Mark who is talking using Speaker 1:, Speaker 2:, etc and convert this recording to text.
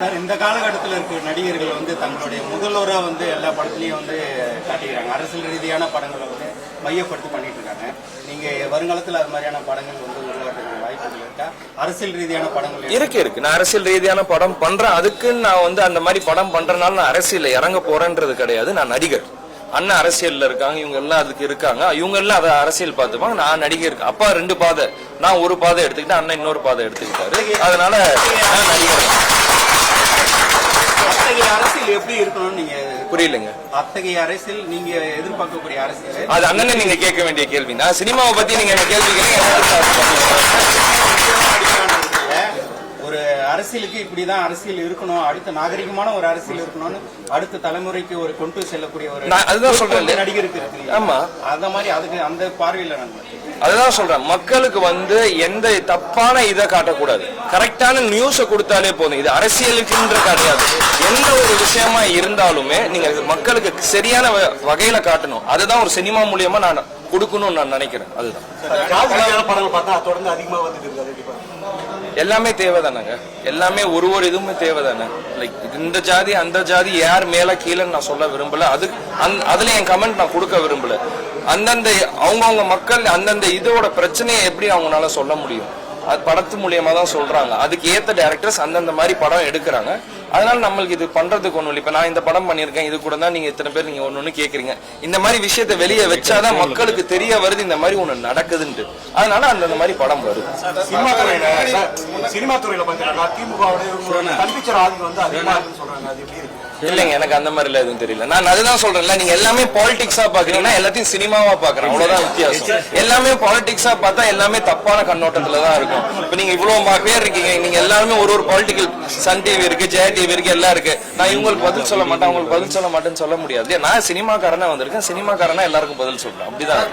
Speaker 1: இந்த காலகட்டத்தில் இருக்கிற நடிகர்கள் வந்து தங்களுடைய முதல்வராக வந்து எல்லா படத்துலையும் வந்து காட்டிக்கிறாங்க. அரசியல் ரீதியான படங்களை வந்து மையப்படுத்தி பண்ணிட்டு இருக்காங்க. நீங்க வருங்காலத்தில் அது மாதிரியான படங்கள் வந்து உருவாக்குற வாய்ப்புகள் இருக்கா? அரசியல் ரீதியான படங்கள்
Speaker 2: இருக்கு. நான் அரசியல் ரீதியான படம் பண்றேன். அதுக்குன்னு நான் வந்து அந்த மாதிரி படம் பண்றதுனால நான் அரசியல் இறங்க போறேன்றது கிடையாது. நான் நடிகர். அண்ணன் அரசியல்ல இருக்காங்க, இவங்க எல்லாம் அதுக்கு இருக்காங்க. இவங்க எல்லாம் அதை அரசியல் பார்த்துப்பாங்க. நான் நடிகர். அப்பா 2 பாதை, நான் ஒரு பாதை எடுத்துக்கிட்டேன், அண்ணன் இன்னொரு பாதை எடுத்துக்கிட்டாரு. அதனால நான் நடிகர்.
Speaker 1: அத்தகைய அரசியல் எப்படி இருக்கணும்னு நீங்க
Speaker 2: புரியலங்க.
Speaker 1: அத்தகைய அரசியல் நீங்க எதிர்பார்க்கக்கூடிய அரசியல்
Speaker 2: அது அண்ணனை நீங்க கேட்க வேண்டிய கேள்வி. நான் சினிமாவை பத்தி நீங்க கேள்வி
Speaker 1: ஒரு அரசியலுக்கு இப்படிதான் அரசியல் இருக்கணும், அடுத்த நாகரிகமான ஒரு அரசியல் இருக்கணும்னு அடுத்த தலைமுறைக்கு ஒரு கொண்டு செல்லக்கூடிய ஒரு
Speaker 2: அதுதான் சொல்றேன்
Speaker 1: நடிகருக்கு இருக்கு.
Speaker 2: ஆமா,
Speaker 1: அந்த மாதிரி அதுக்கு அந்த பார்வையில நான்
Speaker 2: அதுதான் சொல்றேன். மக்களுக்கு வந்து எந்த தப்பான இதை காட்டக்கூடாது, கரெக்டான நியூஸ கொடுத்தாலே போதும். இது அரசியலுக்குன்ற கிடையாது. எந்த ஒரு விஷயமா இருந்தாலுமே நீங்க மக்களுக்கு சரியான வகையில காட்டணும். அதுதான் ஒரு சினிமா மூலியமா நான் கொடுக்கணும்னு நான் நினைக்கிறேன். அதுதான்
Speaker 1: படங்கள் பார்த்தா தொடர்ந்து அதிகமா வந்துட்டு
Speaker 2: எல்லாமே தேவைதானங்க. எல்லாமே ஒரு இதுவுமே தேவைதானே. லைக் இந்த ஜாதி அந்த ஜாதி யார் மேல கீழன்னு நான் சொல்ல விரும்பல. அதுல என் கமெண்ட் நான் கொடுக்க விரும்பல. அந்தந்த அவங்கவுங்க மக்கள் அந்தந்த இதோட பிரச்சனையை எப்படி அவங்களால சொல்ல முடியும்? அது படத்து மூலியமா தான் சொல்றாங்க. அதுக்கு ஏத்த டைரக்டர்ஸ் அந்தந்த மாதிரி படம் எடுக்கிறாங்க. அதனால நம்மளுக்கு இது பண்றதுக்கு ஒண்ணு இல்லை. இப்ப நான் இந்த படம் பண்ணிருக்கேன், இது கூட தான் நீங்க இத்தனை பேர் நீங்க ஒண்ணு கேக்குறீங்க. இந்த மாதிரி விஷயத்த வெளியே வச்சாதான் மக்களுக்கு தெரிய வருது இந்த மாதிரி ஒண்ணு நடக்குதுன்ட்டு. அதனால அந்த மாதிரி படம் வருது.
Speaker 1: சினிமா துறையில பாத்தீங்கன்னா
Speaker 2: இல்லைங்க, எனக்கு அந்த மாதிரி எல்லாம் எதுவும் தெரியல. நான் அதுதான் சொல்றேன்ல, நீங்க எல்லாமே பாலிடிக்ஸா பாக்குறீங்கன்னா எல்லாத்தையும் சினிமாவா பாக்குறேன். அவ்வளவுதான் வித்தியாசம். எல்லாமே பாலிடிக்ஸா பார்த்தா எல்லாமே தப்பான கண்ணோட்டத்துல தான் இருக்கும். இப்ப நீங்க இவ்வளவு பேர் இருக்கீங்க, நீங்க எல்லாருமே ஒரு பாலிட்டிக்கல் சன் டிவி இருக்கு, ஜெய டிவி இருக்கு, எல்லாம் இருக்கு. நான் இவங்களுக்கு பதில் சொல்ல மாட்டேன், அவங்களுக்கு பதில் சொல்ல மாட்டேன்னு சொல்ல முடியாது. நான் சினிமாக்காரனா வந்திருக்கேன், சினிமாக்காரனா எல்லாருக்கும் பதில் சொல்றேன். அப்படிதான்.